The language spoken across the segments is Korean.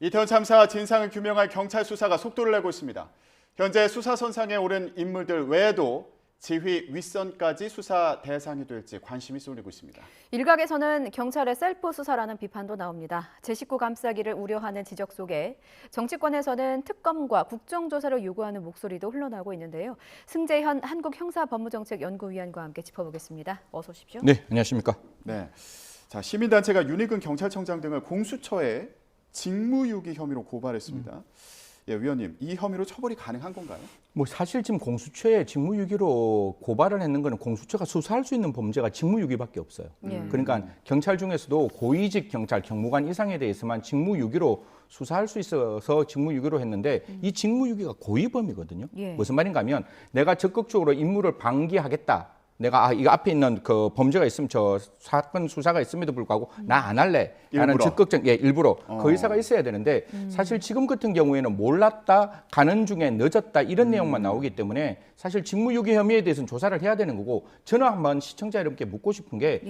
이태원 참사 진상을 규명할 경찰 수사가 속도를 내고 있습니다. 현재 수사선상에 오른 인물들 외에도 지휘 윗선까지 수사 대상이 될지 관심이 쏠리고 있습니다. 일각에서는 경찰의 셀프 수사라는 비판도 나옵니다. 제 식구 감싸기를 우려하는 지적 속에 정치권에서는 특검과 국정조사를 요구하는 목소리도 흘러나오고 있는데요. 승재현 한국형사법무정책연구위원과 함께 짚어보겠습니다. 어서 오십시오. 네, 안녕하십니까. 네, 자 시민단체가 윤희근 경찰청장 등을 공수처에 직무유기 혐의로 고발했습니다. 예, 위원님, 이 혐의로 처벌이 가능한 건가요? 뭐 사실 지금 공수처에 직무유기로 고발을 했는 거는 공수처가 수사할 수 있는 범죄가 직무유기밖에 없어요. 그러니까 경찰 중에서도 고위직 경찰 경무관 이상에 대해서만 직무유기로 수사할 수 있어서 직무유기로 했는데 이 직무유기가 고의범이거든요. 예. 무슨 말인가 하면 내가 적극적으로 임무를 방기하겠다. 내가 이거 앞에 있는 그 범죄가 있으면 저 사건 수사가 있음에도 불구하고 나 안 할래. 라는 일부러. 적극적 일부러 그 의사가 있어야 되는데 사실 지금 같은 경우에는 몰랐다, 가는 중에 늦었다 이런 내용만 나오기 때문에 사실 직무유기 혐의에 대해서는 조사를 해야 되는 거고 저는 한번 시청자 여러분께 묻고 싶은 게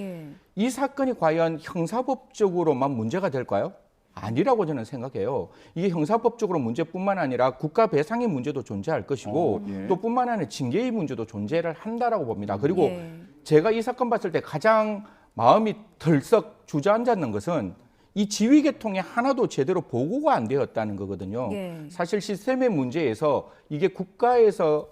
이 사건이 과연 형사법적으로만 문제가 될까요? 아니라고 저는 생각해요. 이게 형사법적으로 문제뿐만 아니라 국가 배상의 문제도 존재할 것이고 또 뿐만 아니라 징계의 문제도 존재를 한다라고 봅니다. 그리고 제가 이 사건 봤을 때 가장 마음이 덜썩 주저앉았는 것은 이 지휘 계통이 하나도 제대로 보고가 안 되었다는 거거든요. 사실 시스템의 문제에서 이게 국가에서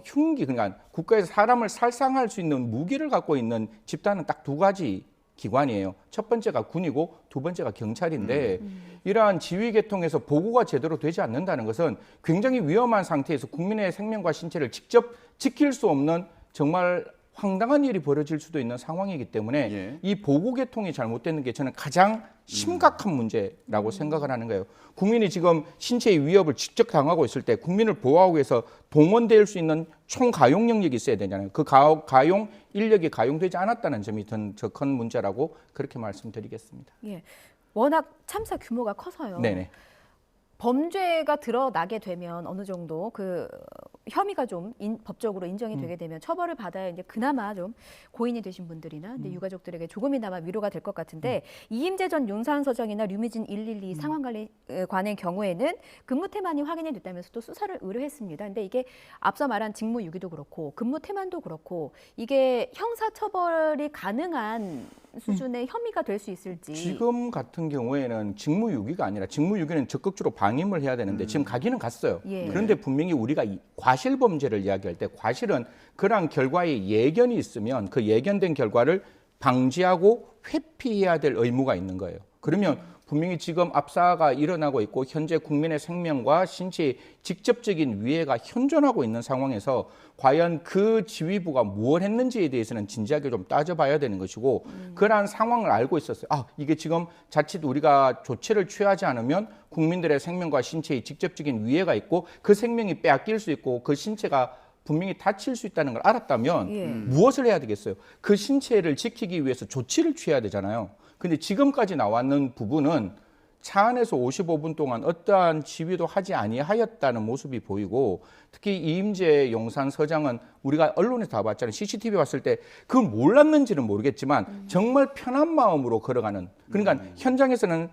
흉기, 그러니까 국가에서 사람을 살상할 수 있는 무기를 갖고 있는 집단은 딱 두 가지 기관이에요. 첫 번째가 군이고 두 번째가 경찰인데 이러한 지휘 계통에서 보고가 제대로 되지 않는다는 것은 굉장히 위험한 상태에서 국민의 생명과 신체를 직접 지킬 수 없는 정말 황당한 일이 벌어질 수도 있는 상황이기 때문에 이 보고 계통이 잘못되는 게 저는 가장 심각한 문제라고 생각을 하는 거예요. 국민이 지금 신체의 위협을 직접 당하고 있을 때 국민을 보호하기 위해서 동원될 수 있는 총가용 능력이 있어야 되잖아요. 그 가용 인력이 가용되지 않았다는 점이 더 큰 문제라고 그렇게 말씀드리겠습니다. 예. 워낙 참사 규모가 커서요. 네네. 범죄가 드러나게 되면 어느 정도 그 혐의가 좀 법적으로 인정이 되게 되면 처벌을 받아야 이제 그나마 좀 고인이 되신 분들이나 근데 유가족들에게 조금이나마 위로가 될 것 같은데 이임재 전 용산서장이나 류미진 112 상황관리관의 경우에는 근무 태만이 확인이 됐다면서 또 수사를 의뢰했습니다. 근데 이게 앞서 말한 직무유기도 그렇고 근무 태만도 그렇고 이게 형사처벌이 가능한 수준의 혐의가 될 수 있을지. 지금 같은 경우에는 직무유기가 아니라 직무유기는 적극적으로 방임을 해야 되는데 지금 가기는 갔어요. 그런데 분명히 우리가 이 과실범죄를 이야기할 때 과실은 그러한 결과에 예견이 있으면 그 예견된 결과를 방지하고 회피해야 될 의무가 있는 거예요. 그러면 분명히 지금 압사가 일어나고 있고 현재 국민의 생명과 신체에 직접적인 위해가 현존하고 있는 상황에서 과연 그 지휘부가 무엇을 했는지에 대해서는 진지하게 좀 따져봐야 되는 것이고 그러한 상황을 알고 있었어요. 이게 지금 자칫 우리가 조치를 취하지 않으면 국민들의 생명과 신체에 직접적인 위해가 있고 그 생명이 빼앗길 수 있고 그 신체가 분명히 다칠 수 있다는 걸 알았다면 무엇을 해야 되겠어요? 그 신체를 지키기 위해서 조치를 취해야 되잖아요. 근데 지금까지 나왔는 부분은 차 안에서 55분 동안 어떠한 지휘도 하지 아니하였다는 모습이 보이고 특히 이임재 용산서장은 우리가 언론에서 다 봤잖아요. CCTV 봤을 때 그걸 몰랐는지는 모르겠지만 정말 편한 마음으로 걸어가는 그러니까 현장에서는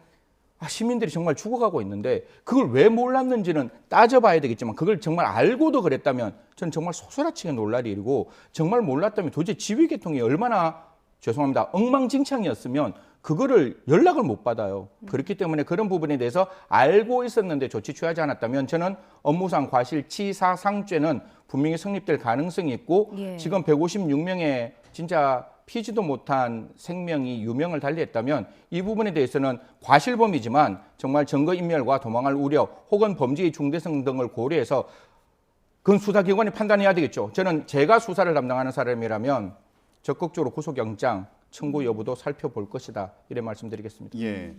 시민들이 정말 죽어가고 있는데 그걸 왜 몰랐는지는 따져봐야 되겠지만 그걸 정말 알고도 그랬다면 저는 정말 소스라치게 놀랄 일이고 정말 몰랐다면 도대체 지휘 계통이 얼마나 죄송합니다. 엉망진창이었으면 그거를 연락을 못 받아요. 그렇기 때문에 그런 부분에 대해서 알고 있었는데 조치 취하지 않았다면 저는 업무상 과실치사상죄는 분명히 성립될 가능성이 있고 지금 156명의 진짜 피지도 못한 생명이 유명을 달리했다면 이 부분에 대해서는 과실범이지만 정말 증거인멸과 도망할 우려 혹은 범죄의 중대성 등을 고려해서 그건 수사기관이 판단해야 되겠죠. 저는 제가 수사를 담당하는 사람이라면 적극적으로 구속영장 청구 여부도 살펴볼 것이다. 이래 말씀드리겠습니다. 예.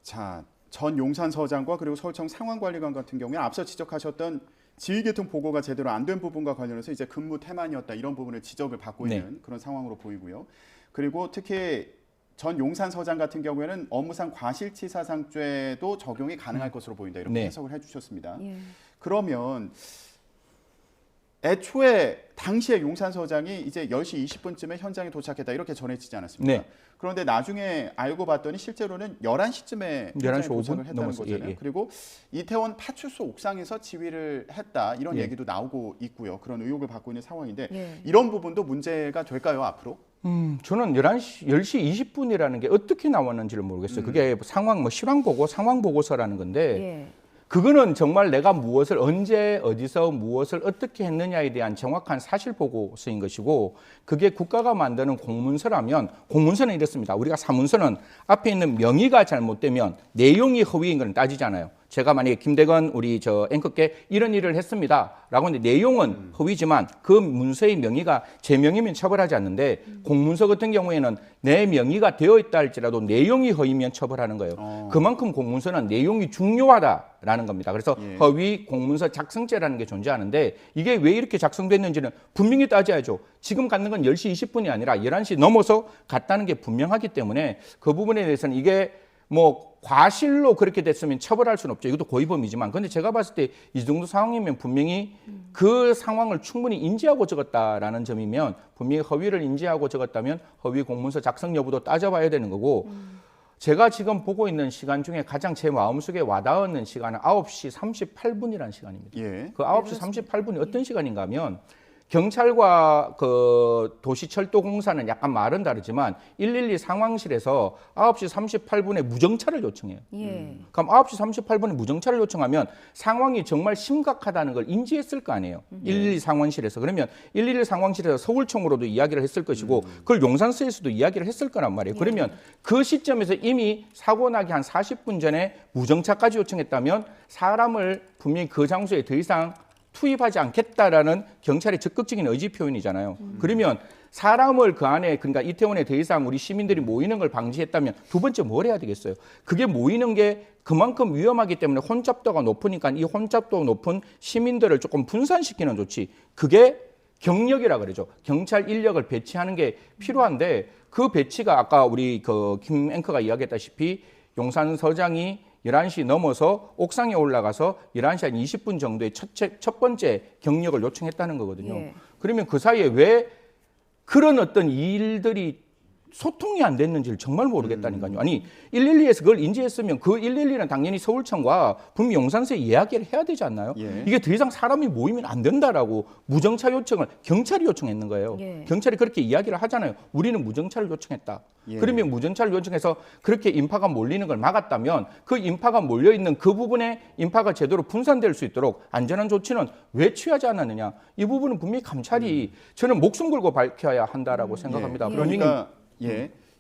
자, 전 용산서장과 그리고 서울청 상황관리관 같은 경우에 앞서 지적하셨던 지휘계통 보고가 제대로 안 된 부분과 관련해서 이제 근무 태만이었다 이런 부분을 지적을 받고 있는 그런 상황으로 보이고요. 그리고 특히 전 용산서장 같은 경우에는 업무상 과실치사상죄도 적용이 가능할 것으로 보인다 이렇게 해석을 해주셨습니다. 그러면 애초에 당시에 용산서장이 이제 10시 20분쯤에 현장에 도착했다 이렇게 전해지지 않았습니까? 네. 그런데 나중에 알고 봤더니 실제로는 11시쯤에 11시 5분 도착을 했다는 넘었어요. 거잖아요. 예, 예. 그리고 이태원 파출소 옥상에서 지휘를 했다 이런 예. 얘기도 나오고 있고요. 그런 의혹을 받고 있는 상황인데 예. 이런 부분도 문제가 될까요 앞으로? 저는 10시 20분이라는 게 어떻게 나왔는지를 모르겠어요. 그게 상황 실황 보고 상황 보고서라는 건데 예. 그거는 정말 내가 무엇을 언제 어디서 무엇을 어떻게 했느냐에 대한 정확한 사실 보고서인 것이고 그게 국가가 만드는 공문서라면 공문서는 이렇습니다. 우리가 사문서는 앞에 있는 명의가 잘못되면 내용이 허위인 건 따지잖아요. 제가 만약에 김대건 우리 저 앵커께 이런 일을 했습니다라고 하는데 내용은 허위지만 그 문서의 명의가 제 명의면 처벌하지 않는데 공문서 같은 경우에는 내 명의가 되어 있다 할지라도 내용이 허위면 처벌하는 거예요. 그만큼 공문서는 내용이 중요하다라는 겁니다. 그래서 예. 허위 공문서 작성죄라는 게 존재하는데 이게 왜 이렇게 작성됐는지는 분명히 따져야죠. 지금 갖는 건 10시 20분이 아니라 11시 넘어서 갔다는 게 분명하기 때문에 그 부분에 대해서는 이게 뭐 과실로 그렇게 됐으면 처벌할 수는 없죠. 이것도 고의범이지만. 근데 제가 봤을 때 이 정도 상황이면 분명히 그 상황을 충분히 인지하고 적었다라는 점이면 분명히 허위를 인지하고 적었다면 허위 공문서 작성 여부도 따져봐야 되는 거고 제가 지금 보고 있는 시간 중에 가장 제 마음속에 와닿는 시간은 9시 38분이라는 시간입니다. 예. 그 9시 38분이 어떤 시간인가 하면 경찰과 그 도시철도공사는 약간 말은 다르지만 112 상황실에서 9시 38분에 무정차를 요청해요. 예. 그럼 9시 38분에 무정차를 요청하면 상황이 정말 심각하다는 걸 인지했을 거 아니에요. 112 상황실에서. 그러면 112 상황실에서 서울청으로도 이야기를 했을 것이고 그걸 용산서에서도 이야기를 했을 거란 말이에요. 그러면 그 시점에서 이미 사고 나기 한 40분 전에 무정차까지 요청했다면 사람을 분명히 그 장소에 더 이상 투입하지 않겠다라는 경찰의 적극적인 의지 표현이잖아요. 그러면 사람을 그 안에 그러니까 이태원에 더 이상 우리 시민들이 모이는 걸 방지했다면 두 번째 뭘 해야 되겠어요? 그게 모이는 게 그만큼 위험하기 때문에 혼잡도가 높으니까 이 혼잡도 높은 시민들을 조금 분산시키는 조치. 그게 경력이라 그러죠. 경찰 인력을 배치하는 게 필요한데 그 배치가 아까 우리 그 김 앵커가 이야기했다시피 용산서장이 11시 넘어서 옥상에 올라가서 11시 한 20분 정도의 첫 번째 경력을 요청했다는 거거든요. 예. 그러면 그 사이에 왜 그런 어떤 일들이 소통이 안 됐는지를 정말 모르겠다니까요. 아니 112에서 그걸 인지했으면 그 112는 당연히 서울청과 분명 용산서에 이야기를 해야 되지 않나요? 예. 이게 더 이상 사람이 모이면 안 된다라고 무정차 요청을 경찰이 요청했는 거예요. 예. 경찰이 그렇게 이야기를 하잖아요. 우리는 무정차를 요청했다. 예. 그러면 무정차를 요청해서 그렇게 인파가 몰리는 걸 막았다면 그 인파가 몰려있는 그 부분에 인파가 제대로 분산될 수 있도록 안전한 조치는 왜 취하지 않았느냐. 이 부분은 분명히 감찰이 저는 목숨 걸고 밝혀야 한다라고 생각합니다. 그러니까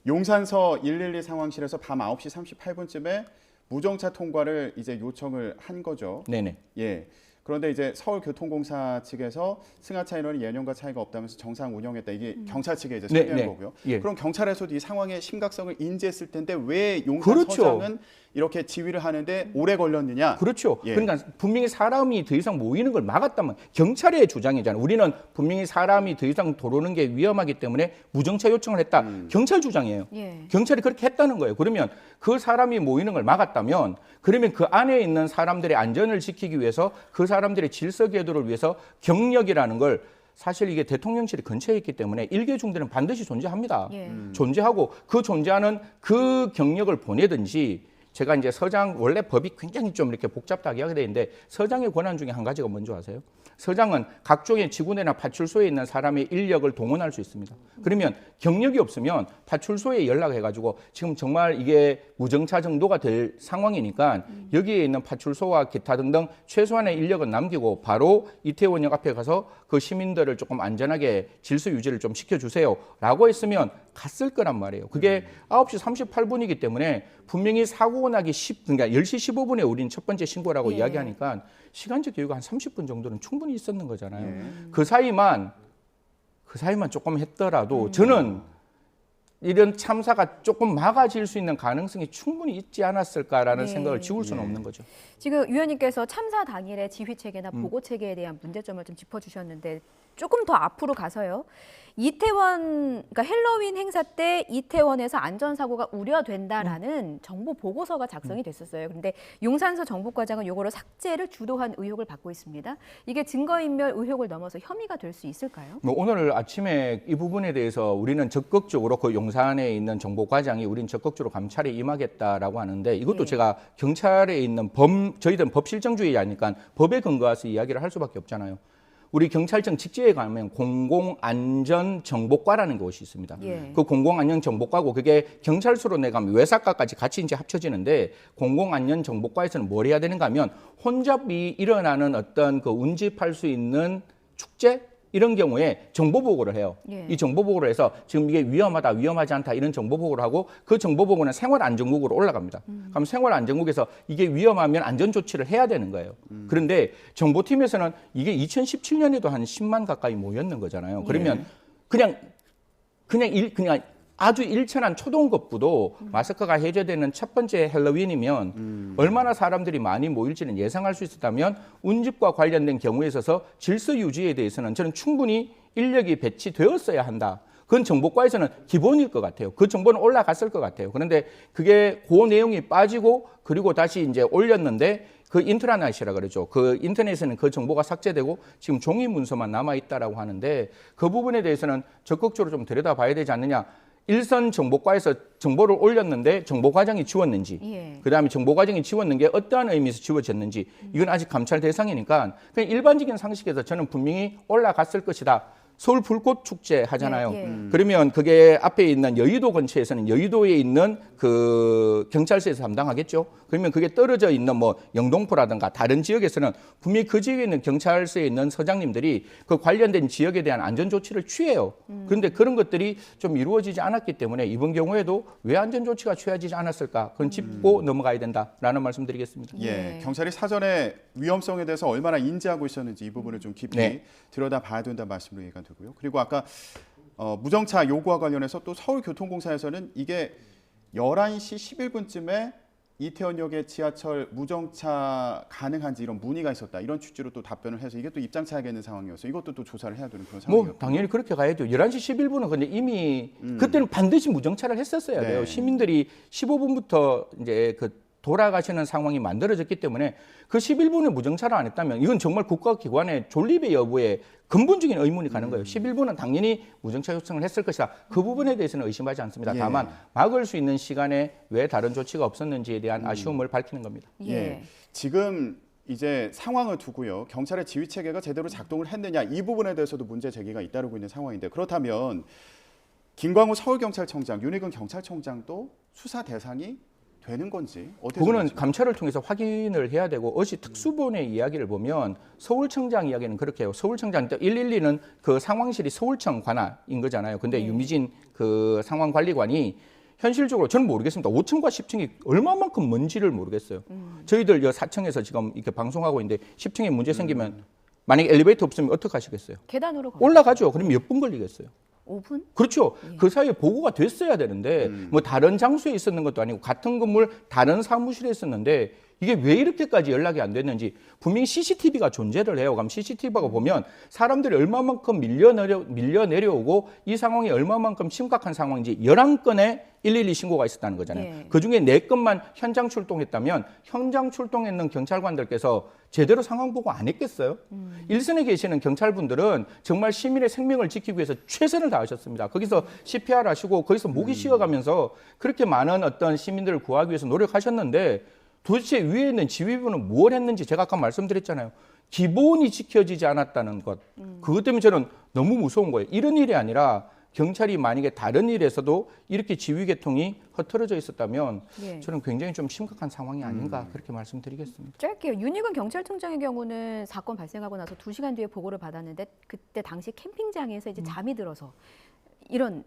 용산서 112 상황실에서 밤 9시 38분쯤에 무정차 통과를 이제 요청을 한 거죠. 네네. 예. 그런데 이제 서울교통공사 측에서 승하차 인원이 예년과 차이가 없다면서 정상 운영했다. 이게 경찰 측에 이제 설명한 거고요. 예. 그럼 경찰에서도 이 상황의 심각성을 인지했을 텐데 왜 그렇죠. 용산서장은 이렇게 지휘를 하는데 오래 걸렸느냐? 그렇죠. 예. 그러니까 분명히 사람이 더 이상 모이는 걸 막았다면 경찰의 주장이잖아요. 우리는 분명히 사람이 더 이상 도로는 게 위험하기 때문에 무정차 요청을 했다. 경찰 주장이에요. 예. 경찰이 그렇게 했다는 거예요. 그러면 그 사람이 모이는 걸 막았다면 그러면 그 안에 있는 사람들의 안전을 지키기 위해서 그 사람들의 질서 계도를 위해서 경력이라는 걸 사실 이게 대통령실이 근처에 있기 때문에 일개 중대는 반드시 존재합니다. 예. 존재하고 그 존재하는 그 경력을 보내든지 제가 이제 서장 원래 법이 굉장히 좀 이렇게 복잡하게 하게 되는데 서장의 권한 중에 한 가지가 뭔지 아세요? 서장은 각종의 지구내나 파출소에 있는 사람의 인력을 동원할 수 있습니다. 그러면 경력이 없으면 파출소에 연락해가지고 지금 정말 이게 무정차 정도가 될 상황이니까 여기에 있는 파출소와 기타 등등 최소한의 인력은 남기고 바로 이태원역 앞에 가서 그 시민들을 조금 안전하게 질서 유지를 좀 시켜주세요 라고 했으면 갔을 거란 말이에요. 그게 9시 38분이기 때문에 분명히 사고 나기 그러니까 10시 15분에 우리는 첫 번째 신고라고 예. 이야기하니까 시간적 여유가 한 30분 정도는 충분히 있었는 거잖아요. 예. 그 사이만 조금 했더라도 저는 이런 참사가 조금 막아질 수 있는 가능성이 충분히 있지 않았을까라는 네. 생각을 지울 수는 예. 없는 거죠. 지금 위원님께서 참사 당일의 지휘 체계나 보고 체계에 대한 문제점을 좀 짚어주셨는데 조금 더 앞으로 가서요. 이태원, 그러니까 헬로윈 행사 때 이태원에서 안전사고가 우려된다라는 정보 보고서가 작성이 됐었어요. 그런데 용산서 정보과장은 요거를 삭제를 주도한 의혹을 받고 있습니다. 이게 증거인멸 의혹을 넘어서 혐의가 될 수 있을까요? 뭐 오늘 아침에 이 부분에 대해서 우리는 적극적으로 그 용산에 있는 정보과장이 우리는 적극적으로 감찰에 임하겠다라고 하는데 이것도 예. 제가 경찰에 있는 저희들은 법실정주의자니까 법에 근거해서 이야기를 할 수밖에 없잖아요. 우리 경찰청 직제에 가면 공공안전정보과라는 곳이 있습니다. 예. 그 공공안전정보과고 그게 경찰서로 내가면 외사과까지 같이 이제 합쳐지는데 공공안전정보과에서는 뭘 해야 되는가 하면 혼잡이 일어나는 어떤 그 운집할 수 있는 축제 이런 경우에 정보 보고를 해요. 예. 이 정보 보고를 해서 지금 이게 위험하다, 위험하지 않다 이런 정보 보고를 하고 그 정보 보고는 생활안전국으로 올라갑니다. 그럼 생활안전국에서 이게 위험하면 안전 조치를 해야 되는 거예요. 그런데 정보팀에서는 이게 2017년에도 한 10만 가까이 모였는 거잖아요. 그러면 그냥 아주 일천한 초동급부도 마스크가 해제되는 첫 번째 헬로윈이면 얼마나 사람들이 많이 모일지는 예상할 수 있었다면 운집과 관련된 경우에 있어서 질서 유지에 대해서는 저는 충분히 인력이 배치되었어야 한다. 그건 정보과에서는 기본일 것 같아요. 그 정보는 올라갔을 것 같아요. 그런데 그게 그 내용이 빠지고 그리고 다시 이제 올렸는데 그 인트라넷이라 그러죠. 그 인터넷에는 그 정보가 삭제되고 지금 종이 문서만 남아 있다라고 하는데 그 부분에 대해서는 적극적으로 좀 들여다봐야 되지 않느냐. 일선 정보과에서 정보를 올렸는데 정보과장이 지웠는지 예. 그다음에 정보과장이 지웠는 게 어떠한 의미에서 지워졌는지 이건 아직 감찰 대상이니까 그냥 일반적인 상식에서 저는 분명히 올라갔을 것이다. 서울 불꽃 축제 하잖아요. 예, 예. 그러면 그게 앞에 있는 여의도 근처에서는 여의도에 있는 그 경찰서에서 담당하겠죠. 그러면 그게 떨어져 있는 뭐 영등포라든가 다른 지역에서는 분명히 그 지역에 있는 경찰서에 있는 서장님들이 그 관련된 지역에 대한 안전 조치를 취해요. 그런데 그런 것들이 좀 이루어지지 않았기 때문에 이번 경우에도 왜 안전 조치가 취해지지 않았을까? 그건 짚고 넘어가야 된다라는 말씀드리겠습니다. 예, 예. 경찰이 사전에 위험성에 대해서 얼마나 인지하고 있었는지 이 부분을 좀 깊이 네. 들여다봐야 된다는 말씀으로 이해가 되고요. 그리고 아까 무정차 요구와 관련해서 또 서울교통공사에서는 이게 11시 11분쯤에 이태원역에 지하철 무정차 가능한지 이런 문의가 있었다. 이런 취지로 또 답변을 해서 이게 또 입장 차이가 있는 상황이어서 이것도 또 조사를 해야 되는 그런 상황이었고. 뭐 당연히 그렇게 가야죠. 11시 11분은 근데 이미 그때는 반드시 무정차를 했었어야 돼요. 네. 시민들이 15분부터 이제 그 돌아가시는 상황이 만들어졌기 때문에 그 11분에 무정차를 안 했다면 이건 정말 국가기관의 존립의 여부에 근본적인 의문이 가는 거예요. 11분은 당연히 무정차 요청을 했을 것이다. 그 부분에 대해서는 의심하지 않습니다. 예. 다만 막을 수 있는 시간에 왜 다른 조치가 없었는지에 대한 아쉬움을 밝히는 겁니다. 예. 지금 이제 상황을 두고요. 경찰의 지휘 체계가 제대로 작동을 했느냐 이 부분에 대해서도 문제 제기가 잇따르고 있는 상황인데 그렇다면 김광우 서울경찰청장, 윤희근 경찰청장도 수사 대상이 되는 건지 어떻게 그거는 생각하십니까? 감찰을 통해서 확인을 해야 되고 어제 특수본의 이야기를 보면 서울청장 이야기는 그렇게 해요. 서울청장 112는 그 상황실이 서울청 관할인 거잖아요. 근데 유미진 그 상황관리관이 현실적으로 저는 모르겠습니다. 5층과 10층이 얼마만큼 먼지를 모르겠어요. 저희들 4층에서 지금 이렇게 방송하고 있는데 10층에 문제 생기면 만약에 엘리베이터 없으면 어떻게 하시겠어요? 계단으로 올라가죠. 그럼 몇 분 걸리겠어요? 5분? 그렇죠. 그 사이에 보고가 됐어야 되는데 뭐 다른 장소에 있었는 것도 아니고 같은 건물 다른 사무실에 있었는데 이게 왜 이렇게까지 연락이 안 됐는지 분명히 CCTV가 존재를 해요. 그럼 CCTV가 보면 사람들이 얼마만큼 밀려 내려오고 이 상황이 얼마만큼 심각한 상황인지 11건의 112 신고가 있었다는 거잖아요. 예. 그중에 4건만 현장 출동했다면 현장 출동했는 경찰관들께서 제대로 상황 보고 안 했겠어요? 일선에 계시는 경찰분들은 정말 시민의 생명을 지키기 위해서 최선을 다하셨습니다. 거기서 CPR 하시고 거기서 목이 쉬어가면서 그렇게 많은 어떤 시민들을 구하기 위해서 노력하셨는데 도대체 위에 있는 지휘부는 뭘 했는지 제가 아까 말씀드렸잖아요. 기본이 지켜지지 않았다는 것. 그것 때문에 저는 너무 무서운 거예요. 이런 일이 아니라 경찰이 만약에 다른 일에서도 이렇게 지휘 계통이 흐트러져 있었다면 예. 저는 굉장히 좀 심각한 상황이 아닌가 그렇게 말씀드리겠습니다. 짧게요. 윤희근 경찰청장의 경우는 사건 발생하고 나서 2시간 뒤에 보고를 받았는데 그때 당시 캠핑장에서 이제 잠이 들어서 이런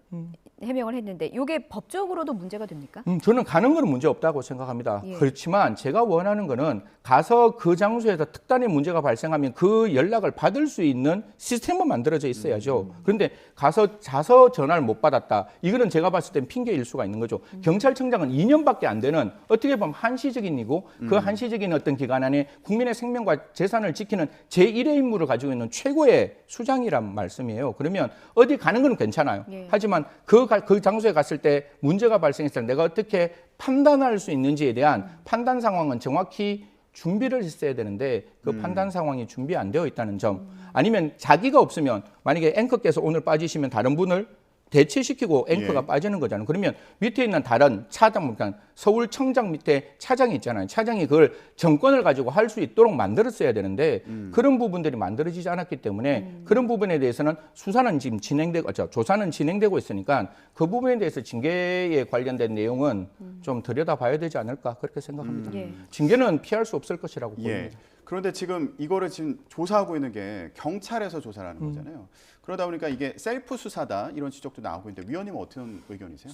해명을 했는데 이게 법적으로도 문제가 됩니까? 저는 가는 거는 문제 없다고 생각합니다. 예. 그렇지만 제가 원하는 거는 가서 그 장소에서 특단의 문제가 발생하면 그 연락을 받을 수 있는 시스템은 만들어져 있어야죠. 그런데 자서 전화를 못 받았다. 이거는 제가 봤을 땐 핑계일 수가 있는 거죠. 경찰청장은 2년밖에 안 되는 어떻게 보면 한시적인 이고 그 한시적인 어떤 기간 안에 국민의 생명과 재산을 지키는 제1의 임무를 가지고 있는 최고의 수장이란 말씀이에요. 그러면 어디 가는 건 괜찮아요. 예. 하지만 그 장소에 갔을 때 문제가 발생했을 때 내가 어떻게 판단할 수 있는지에 대한 판단 상황은 정확히 준비를 했어야 되는데 그 판단 상황이 준비 안 되어 있다는 점, 아니면 자기가 없으면 만약에 앵커께서 오늘 빠지시면 다른 분을 대체시키고 앵커가 예. 빠지는 거잖아요. 그러면 밑에 있는 다른 차장, 그러니까 서울청장 밑에 차장이 있잖아요. 차장이 그걸 정권을 가지고 할 수 있도록 만들었어야 되는데 그런 부분들이 만들어지지 않았기 때문에 그런 부분에 대해서는 수사는 지금 조사는 진행되고 있으니까 그 부분에 대해서 징계에 관련된 내용은 좀 들여다봐야 되지 않을까 그렇게 생각합니다. 예. 징계는 피할 수 없을 것이라고 예. 보입니다. 그런데 지금 이거를 지금 조사하고 있는 게 경찰에서 조사를 하는 거잖아요. 그러다 보니까 이게 셀프 수사다 이런 지적도 나오고 있는데 위원님은 어떤 의견이세요?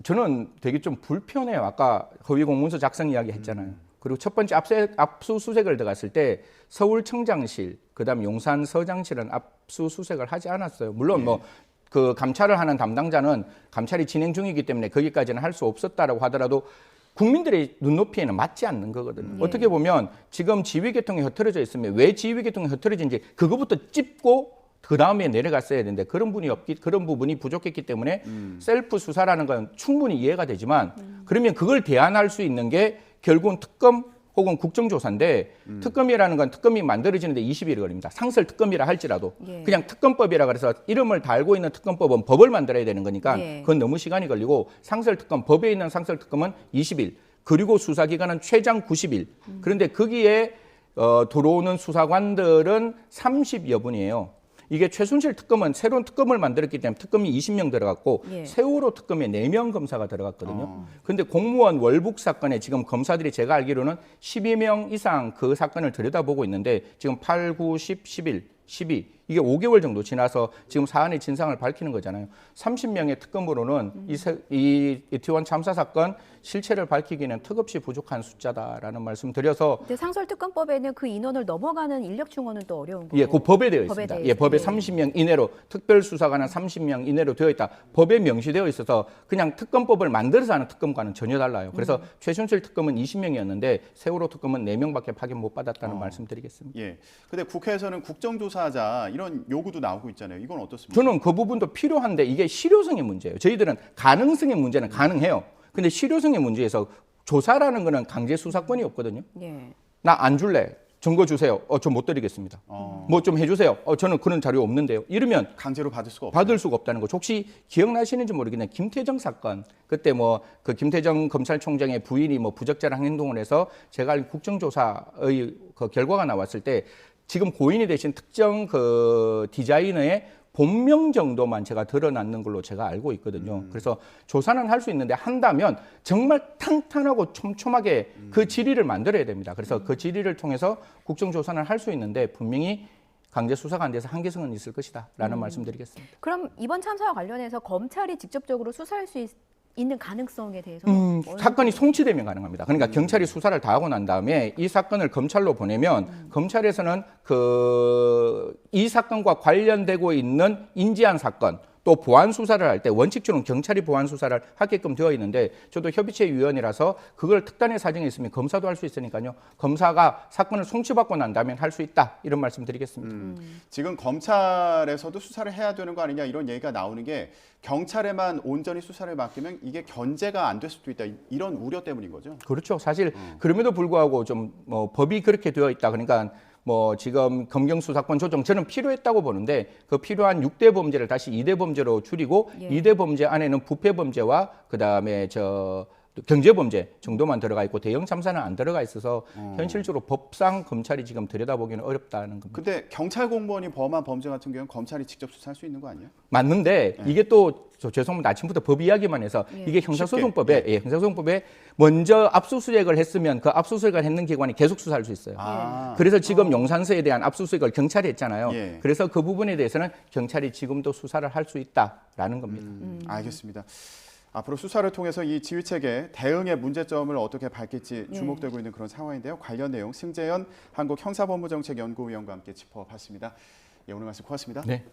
저는 되게 좀 불편해요. 아까 허위 공문서 작성 이야기 했잖아요. 그리고 첫 번째 압수수색을 들어갔을 때 서울청장실, 그다음 용산서장실은 압수수색을 하지 않았어요. 물론 뭐 그 감찰을 하는 담당자는 감찰이 진행 중이기 때문에 거기까지는 할 수 없었다라고 하더라도 국민들의 눈높이에는 맞지 않는 거거든요. 어떻게 보면 지금 지휘계통이 흐트러져 있으면 왜 지휘계통이 흐트러진지 그거부터 찝고 그 다음에 내려갔어야 되는데 그런 부분이 부족했기 때문에 셀프 수사라는 건 충분히 이해가 되지만 그러면 그걸 대안할 수 있는 게 결국은 특검 혹은 국정조사인데 특검이라는 건 특검이 만들어지는데 20일이 걸립니다. 상설 특검이라 할지라도 예. 그냥 특검법이라 그래서 이름을 달고 있는 특검법은 법을 만들어야 되는 거니까 예. 그건 너무 시간이 걸리고 상설 특검, 법에 있는 상설 특검은 20일 그리고 수사기간은 최장 90일. 그런데 거기에 들어오는 수사관들은 30여 분이에요. 이게 최순실 특검은 새로운 특검을 만들었기 때문에 특검이 20명 들어갔고 예. 세월호 특검에 4명 검사가 들어갔거든요. 그런데 공무원 월북 사건에 지금 검사들이 제가 알기로는 12명 이상 그 사건을 들여다보고 있는데 지금 8, 9, 10, 11, 12 이게 5개월 정도 지나서 지금 사안의 진상을 밝히는 거잖아요. 30명의 특검으로는 이 이태원 참사 사건 실체를 밝히기는 턱없이 부족한 숫자다라는 말씀 드려서 근데 상설특검법에는 그 인원을 넘어가는 인력 충원은 또 어려운 거고. 예, 그 법에 되어 법에 있습니다. 되어 예, 법에 있어요. 30명 이내로 특별수사관은 30명 이내로 되어 있다. 법에 명시되어 있어서 그냥 특검법을 만들어서 하는 특검과는 전혀 달라요. 그래서 최순실 특검은 20명이었는데 세월호 특검은 4명밖에 파견 못 받았다는 말씀드리겠습니다. 예. 근데 국회에서는 국정조사하자 이런 요구도 나오고 있잖아요. 이건 어떻습니까? 저는 그 부분도 필요한데 이게 실효성의 문제예요. 저희들은 가능성의 문제는 가능해요. 근데 실효성의 문제에서 조사라는 거는 강제 수사권이 없거든요. 예. 나 안 줄래. 증거 주세요. 저 못 드리겠습니다. 뭐 좀 해주세요. 저는 그런 자료 없는데요. 이러면 강제로 받을 수가 없어요. 받을 수가 없다는 거죠. 혹시 기억나시는지 모르겠는데 김태정 사건 그때 뭐 그 김태정 검찰총장의 부인이 뭐 부적절한 행동을 해서 제가 알기로 국정조사의 그 결과가 나왔을 때 지금 고인이 되신 특정 그 디자이너의 본명 정도만 제가 드러났는 걸로 제가 알고 있거든요. 그래서 조사는 할 수 있는데 한다면 정말 탄탄하고 촘촘하게 그 질의를 만들어야 됩니다. 그래서 그 질의를 통해서 국정조사는 할 수 있는데 분명히 강제 수사가 안 돼서 한계성은 있을 것이다라는 말씀드리겠습니다. 그럼 이번 참사와 관련해서 검찰이 직접적으로 수사할 수 있는 가능성에 대해서 사건이 송치되면 가능합니다. 그러니까 경찰이 수사를 다 하고 난 다음에 이 사건을 검찰로 보내면 검찰에서는 이 사건과 관련되고 있는 인지한 사건 또 보안 수사를 할 때 원칙적으로 경찰이 보안 수사를 하게끔 되어 있는데 저도 협의체 위원이라서 그걸 특단의 사정이 있으면 검사도 할 수 있으니까요. 검사가 사건을 송치받고 난 다음에 할 수 있다 이런 말씀드리겠습니다. 지금 검찰에서도 수사를 해야 되는 거 아니냐 이런 얘기가 나오는 게 경찰에만 온전히 수사를 맡기면 이게 견제가 안 될 수도 있다 이런 우려 때문인 거죠. 그렇죠. 사실 그럼에도 불구하고 좀 뭐 법이 그렇게 되어 있다. 그러니까 뭐 지금 검경 수사권 조정 저는 필요했다고 보는데 그 필요한 6대 범죄를 다시 2대 범죄로 줄이고 예. 2대 범죄 안에는 부패 범죄와 그다음에 경제범죄 정도만 들어가 있고 대형 참사는 안 들어가 있어서 현실적으로 법상 검찰이 지금 들여다보기는 어렵다는 겁니다. 근데 경찰 공무원이 범한 범죄 같은 경우는 검찰이 직접 수사할 수 있는 거 아니에요? 맞는데 이게 또 죄송합니다. 아침부터 법 이야기만 해서 이게 형사소송법에 형사소송법에 먼저 압수수색을 했으면 그 압수수색을 했는 기관이 계속 수사할 수 있어요. 그래서 지금 용산서에 대한 압수수색을 경찰이 했잖아요. 그래서 그 부분에 대해서는 경찰이 지금도 수사를 할 수 있다라는 겁니다. 알겠습니다. 앞으로 수사를 통해서 이 지휘체계 대응의 문제점을 어떻게 밝힐지 주목되고 있는 그런 상황인데요. 관련 내용 승재현 한국형사법무정책연구위원과 함께 짚어봤습니다. 오늘 말씀 고맙습니다. 네.